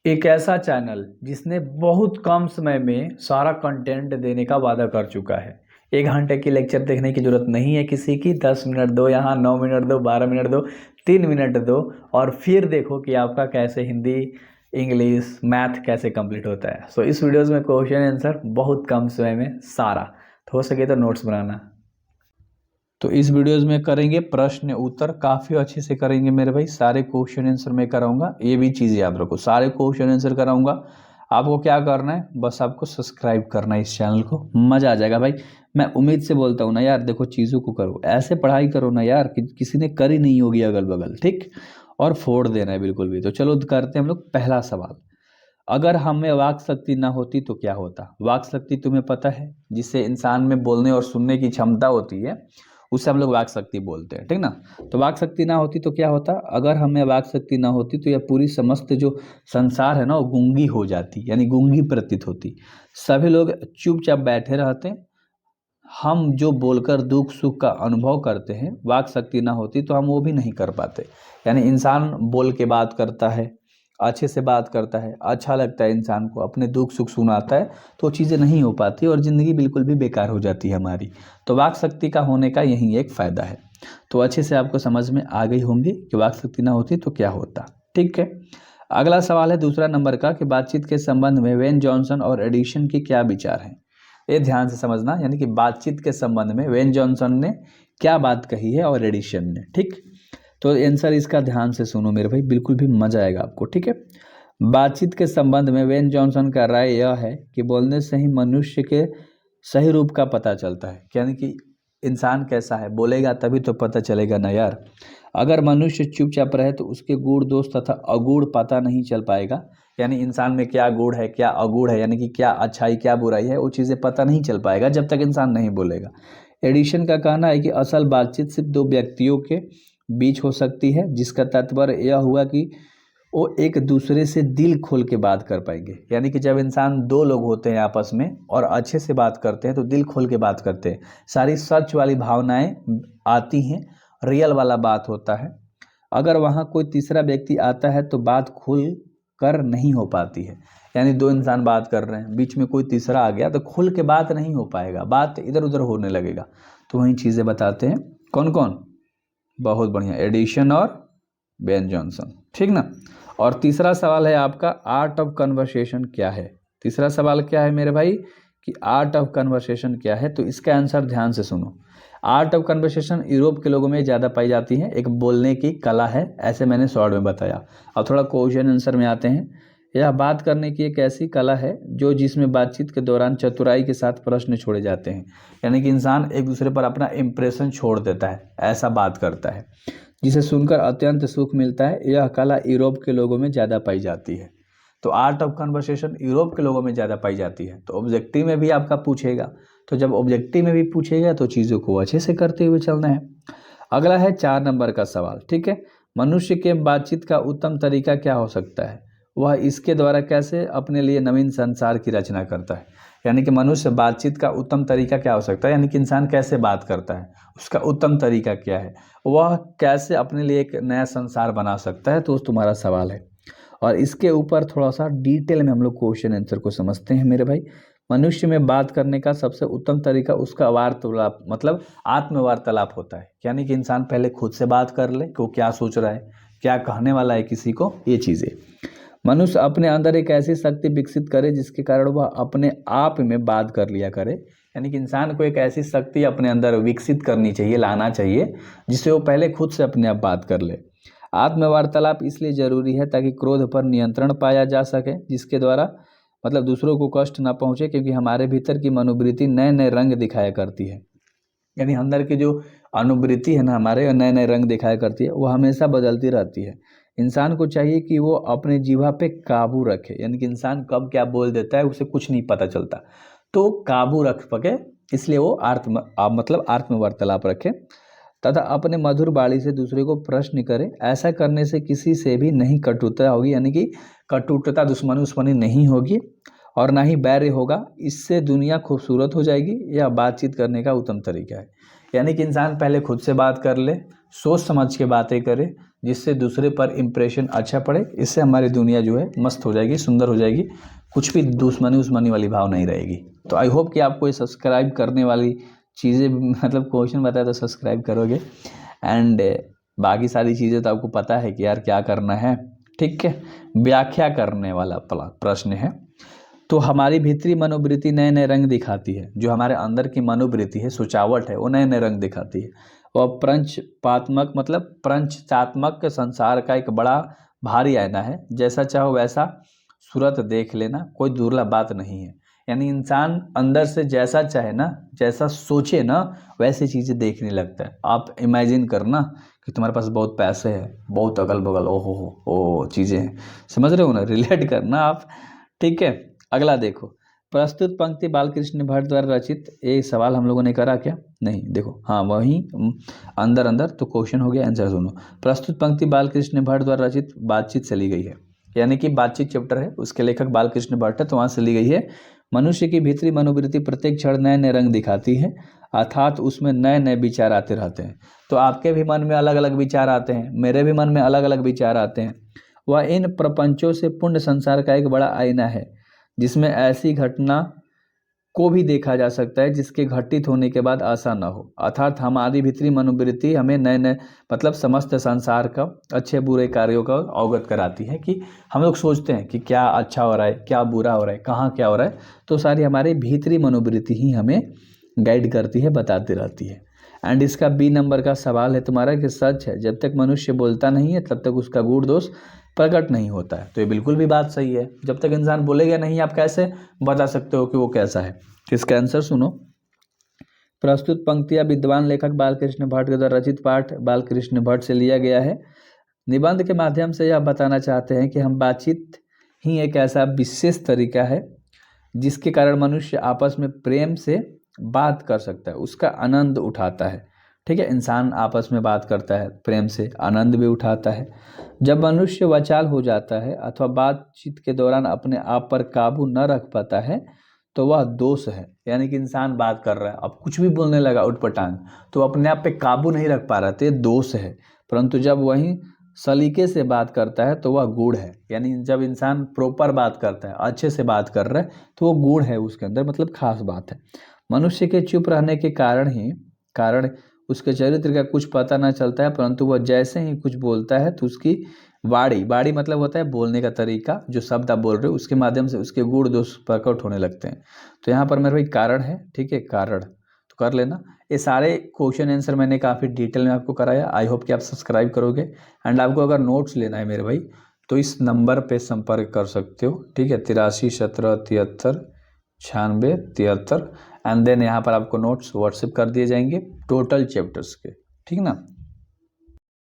एक ऐसा चैनल जिसने बहुत कम समय में सारा कंटेंट देने का वादा कर चुका है। 1 घंटे की लेक्चर देखने की जरूरत नहीं है किसी की। 10 मिनट दो, यहाँ 9 मिनट दो, 12 मिनट दो, 3 मिनट दो और फिर देखो कि आपका कैसे हिंदी, इंग्लिश, मैथ कैसे कंप्लीट होता है। सो इस वीडियोज़ में क्वेश्चन आंसर बहुत कम समय में सारा, तो हो सके तो नोट्स बनाना। तो इस वीडियोज़ में करेंगे प्रश्न उत्तर, काफ़ी अच्छे से करेंगे मेरे भाई। सारे क्वेश्चन आंसर मैं कराऊंगा, ये भी चीज़ याद रखो, सारे क्वेश्चन आंसर कराऊंगा। आपको क्या करना है, बस आपको सब्सक्राइब करना है इस चैनल को, मज़ा आ जाएगा भाई। मैं उम्मीद से बोलता हूँ ना यार, देखो चीज़ों को करो, ऐसे पढ़ाई करो ना यार कि किसी ने करी नहीं होगी अगल बगल, ठीक। और फोड़ देना है बिल्कुल भी। तो चलो करते हैं हम लोग पहला सवाल। अगर हमें वाक शक्ति ना होती तो क्या होता। वाक शक्ति तुम्हें पता है, जिससे इंसान में बोलने और सुनने की क्षमता होती है, उससे हम लोग वाक शक्ति बोलते हैं, ठीक ना। तो वाक शक्ति ना होती तो क्या होता। अगर हमें वाक शक्ति ना होती तो यह पूरी समस्त जो संसार है ना, वो गूंगी हो जाती, यानी गूंगी प्रतीत होती। सभी लोग चुपचाप बैठे रहते। हम जो बोलकर दुख सुख का अनुभव करते हैं, वाक शक्ति ना होती तो हम वो भी नहीं कर पाते। यानी इंसान बोल के बात करता है, अच्छे से बात करता है, अच्छा लगता है इंसान को, अपने दुख सुख सुनाता है, तो चीज़ें नहीं हो पाती और ज़िंदगी बिल्कुल भी बेकार हो जाती है हमारी। तो वाक शक्ति का होने का यही एक फ़ायदा है। तो अच्छे से आपको समझ में आ गई होंगी कि वाक शक्ति ना होती तो क्या होता, ठीक है। अगला सवाल है दूसरा नंबर का कि बातचीत के संबंध में वेन जॉनसन और एडिशन की क्या विचार हैं। ये ध्यान से समझना, यानी कि बातचीत के संबंध में वेन जॉनसन ने क्या बात कही है और एडिशन ने, ठीक। तो आंसर इसका ध्यान से सुनो मेरे भाई, बिल्कुल भी मजा आएगा आपको, ठीक है। बातचीत के संबंध में वेन जॉनसन का राय यह है कि बोलने से ही मनुष्य के सही रूप का पता चलता है। यानी कि इंसान कैसा है, बोलेगा तभी तो पता चलेगा ना यार। अगर मनुष्य चुपचाप रहे तो उसके गुण दोष तथा अगुण पता नहीं चल पाएगा। यानी इंसान में क्या गुण है, क्या अगुण है, यानी कि क्या अच्छाई क्या बुराई है, वो चीज़ें पता नहीं चल पाएगा जब तक इंसान नहीं बोलेगा। एडिशन का कहना है कि असल बातचीत सिर्फ दो व्यक्तियों के बीच हो सकती है, जिसका तात्पर्य यह हुआ कि वो एक दूसरे से दिल खोल के बात कर पाएंगे। यानी कि जब इंसान दो लोग होते हैं आपस में और अच्छे से बात करते हैं तो दिल खोल के बात करते हैं, सारी सच वाली भावनाएं आती हैं, रियल वाला बात होता है। अगर वहाँ कोई तीसरा व्यक्ति आता है तो बात खुल कर नहीं हो पाती है। यानी दो इंसान बात कर रहे हैं, बीच में कोई तीसरा आ गया तो खुल के बात नहीं हो पाएगा, बात इधर उधर होने लगेगा। तो वही चीज़ें बताते हैं। कौन कौन, बहुत बढ़िया, एडिशन और बेन जॉनसन, ठीक ना। और तीसरा सवाल है आपका, आर्ट ऑफ कन्वर्सेशन क्या है। तीसरा सवाल क्या है मेरे भाई कि आर्ट ऑफ कन्वर्सेशन क्या है। तो इसका आंसर ध्यान से सुनो। आर्ट ऑफ कन्वर्सेशन यूरोप के लोगों में ज़्यादा पाई जाती है, एक बोलने की कला है, ऐसे मैंने शॉर्ट में बताया। अब थोड़ा क्वेश्चन आंसर में आते हैं। यह बात करने की एक ऐसी कला है जो जिसमें बातचीत के दौरान चतुराई के साथ प्रश्न छोड़े जाते हैं। यानी कि इंसान एक दूसरे पर अपना इम्प्रेशन छोड़ देता है, ऐसा बात करता है, जिसे सुनकर अत्यंत सुख मिलता है। यह कला यूरोप के लोगों में ज़्यादा पाई जाती है। तो आर्ट ऑफ कन्वर्सेशन यूरोप के लोगों में ज़्यादा पाई जाती है। तो ऑब्जेक्टिव में भी आपका पूछेगा, तो जब ऑब्जेक्टिव में भी पूछेगा तो चीज़ों को अच्छे से करते हुए चलना है। अगला है 4 नंबर का सवाल, ठीक है। मनुष्य के बातचीत का उत्तम तरीका क्या हो सकता है, वह इसके द्वारा कैसे अपने लिए नवीन संसार की रचना करता है। यानी कि मनुष्य बातचीत का उत्तम तरीका क्या हो सकता है, यानी कि इंसान कैसे बात करता है, उसका उत्तम तरीका क्या है, वह कैसे अपने लिए एक नया संसार बना सकता है। तो तुम्हारा सवाल है, और इसके ऊपर थोड़ा सा डिटेल में हम लोग क्वेश्चन आंसर को समझते हैं मेरे भाई। मनुष्य में बात करने का सबसे उत्तम तरीका उसका वार्तालाप, मतलब आत्मवार्तालाप होता है। यानी कि इंसान पहले खुद से बात कर ले कि वो क्या सोच रहा है, क्या कहने वाला है किसी को, ये चीज़ें। मनुष्य अपने अंदर एक ऐसी शक्ति विकसित करे जिसके कारण वह अपने आप में बात कर लिया करे। यानी कि इंसान को एक ऐसी शक्ति अपने अंदर विकसित करनी चाहिए, लाना चाहिए, जिससे वो पहले खुद से अपने आप बात कर ले। आत्मवार्तालाप इसलिए जरूरी है ताकि क्रोध पर नियंत्रण पाया जा सके, जिसके द्वारा मतलब दूसरों को कष्ट ना पहुंचे, क्योंकि हमारे भीतर की मनोवृत्ति नए नए रंग दिखाया करती है। यानी अंदर की जो अनुवृत्ति है ना हमारे, नए नए रंग दिखाया करती है, वो हमेशा बदलती रहती है। इंसान को चाहिए कि वो अपने जीवा पे काबू रखे। यानी कि इंसान कब क्या बोल देता है उसे कुछ नहीं पता चलता, तो काबू रख सके, इसलिए वो मतलब आत्मवार्तालाप रखे तथा अपने मधुर वाणी से दूसरे को प्रश्न करे। ऐसा करने से किसी से भी नहीं कटुता होगी, यानी कि कटुता, दुश्मनी नहीं होगी और ना ही बैर होगा। इससे दुनिया खूबसूरत हो जाएगी। यह बातचीत करने का उत्तम तरीका है। यानी कि इंसान पहले खुद से बात कर ले, सोच समझ के बातें करे, जिससे दूसरे पर इम्प्रेशन अच्छा पड़े। इससे हमारी दुनिया जो है मस्त हो जाएगी, सुंदर हो जाएगी, कुछ भी दुश्मनी वाली भाव नहीं रहेगी। तो आई होप कि आपको ये सब्सक्राइब करने वाली चीज़ें मतलब क्वेश्चन बताया तो सब्सक्राइब करोगे। एंड बाकी सारी चीज़ें तो आपको पता है कि यार क्या करना है, ठीक है। व्याख्या करने वाला प्रश्न है। तो हमारी भीतरी मनोवृत्ति नए नए रंग दिखाती है। जो हमारे अंदर की मनोवृत्ति है, सोचावट है, वो नए नए रंग दिखाती है। और प्रंचपात्मक मतलब प्रंचात्मक संसार का एक बड़ा भारी आईना है। जैसा चाहो वैसा सूरत देख लेना, कोई दुर्लभ बात नहीं है। यानी इंसान अंदर से जैसा चाहे ना, जैसा सोचे ना, वैसी चीज़ें देखने लगता है। आप इमेजिन करना कि तुम्हारे पास बहुत पैसे हैं, बहुत अगल बगल ओ चीज़ें हैं, समझ रहे हो ना, रिलेट करना आप, ठीक है। अगला देखो, प्रस्तुत पंक्ति बालकृष्ण भट्ट द्वारा रचित। ये सवाल हम लोगों ने करा क्या? नहीं, देखो हाँ वहीं अंदर तो क्वेश्चन हो गया, आंसर सुनो। प्रस्तुत पंक्ति बालकृष्ण भट्ट द्वारा रचित बातचीत से ली गई है। यानी कि बातचीत चैप्टर है, उसके लेखक बालकृष्ण भट्ट है, तो वहाँ से ली गई है। मनुष्य की भीतरी मनोवृत्ति प्रत्येक क्षण नए नए रंग दिखाती है, अर्थात उसमें नए नए विचार आते रहते हैं। तो आपके भी मन में अलग अलग विचार आते हैं, मेरे भी मन में अलग अलग विचार आते हैं। वह इन प्रपंचों से पूर्ण संसार का एक बड़ा आईना है, जिसमें ऐसी घटना को भी देखा जा सकता है जिसके घटित होने के बाद आशा न हो। अर्थात हमारी भीतरी मनोवृत्ति हमें नए नए मतलब समस्त संसार का अच्छे बुरे कार्यों का अवगत कराती है। कि हम लोग सोचते हैं कि क्या अच्छा हो रहा है, क्या बुरा हो रहा है, कहाँ क्या हो रहा है, तो सारी हमारी भीतरी मनोवृत्ति ही हमें गाइड करती है, बताती रहती है। एंड इसका बी नंबर का सवाल है तुम्हारा कि सच है जब तक मनुष्य बोलता नहीं है तब तक उसका गुण दोष प्रकट नहीं होता है। तो ये बिल्कुल भी बात सही है। जब तक इंसान बोलेगा नहीं, आप कैसे बता सकते हो कि वो कैसा है? इसका आंसर सुनो। प्रस्तुत पंक्तियां विद्वान लेखक बालकृष्ण भट्ट के द्वारा रचित पाठ बालकृष्ण भट्ट से लिया गया है। निबंध के माध्यम से यह बताना चाहते हैं कि हम बातचीत ही एक ऐसा विशेष तरीका है जिसके कारण मनुष्य आपस में प्रेम से बात कर सकता है, उसका आनंद उठाता है, ठीक है। इंसान आपस में बात करता है, प्रेम से आनंद भी उठाता है। जब मनुष्य वाचाल हो जाता है अथवा बातचीत के दौरान अपने आप पर काबू न रख पाता है तो वह दोष है। यानी कि इंसान बात कर रहा है, अब कुछ भी बोलने लगा उटपटांग, तो अपने आप पे काबू नहीं रख पा रहा, तो ये दोष है। परंतु जब वही सलीके से बात करता है तो वह गुण है। यानी जब इंसान प्रॉपर बात करता है, अच्छे से बात कर रहा है, तो वो गुण है उसके अंदर, मतलब खास बात है। मनुष्य के चुप रहने के कारण उसके चरित्र का कुछ पता ना चलता है, परंतु वह जैसे ही कुछ बोलता है तो उसकी वाणी मतलब होता है बोलने का तरीका, जो शब्द आप बोल रहे हो उसके माध्यम से उसके गुण दोष प्रकट होने लगते हैं। तो यहाँ पर मेरे भाई कारण है, ठीक है, कारण तो कर लेना। ये सारे क्वेश्चन आंसर मैंने काफ़ी डिटेल में आपको कराया। आई होप कि आप सब्सक्राइब करोगे। एंड आपको अगर नोट्स लेना है मेरे भाई तो इस नंबर पे संपर्क कर सकते हो, ठीक है, 83 17 73 96 73। एंड देन यहाँ पर आपको नोट्स व्हाट्सएप कर दिए जाएंगे टोटल चैप्टर्स के, ठीक ना।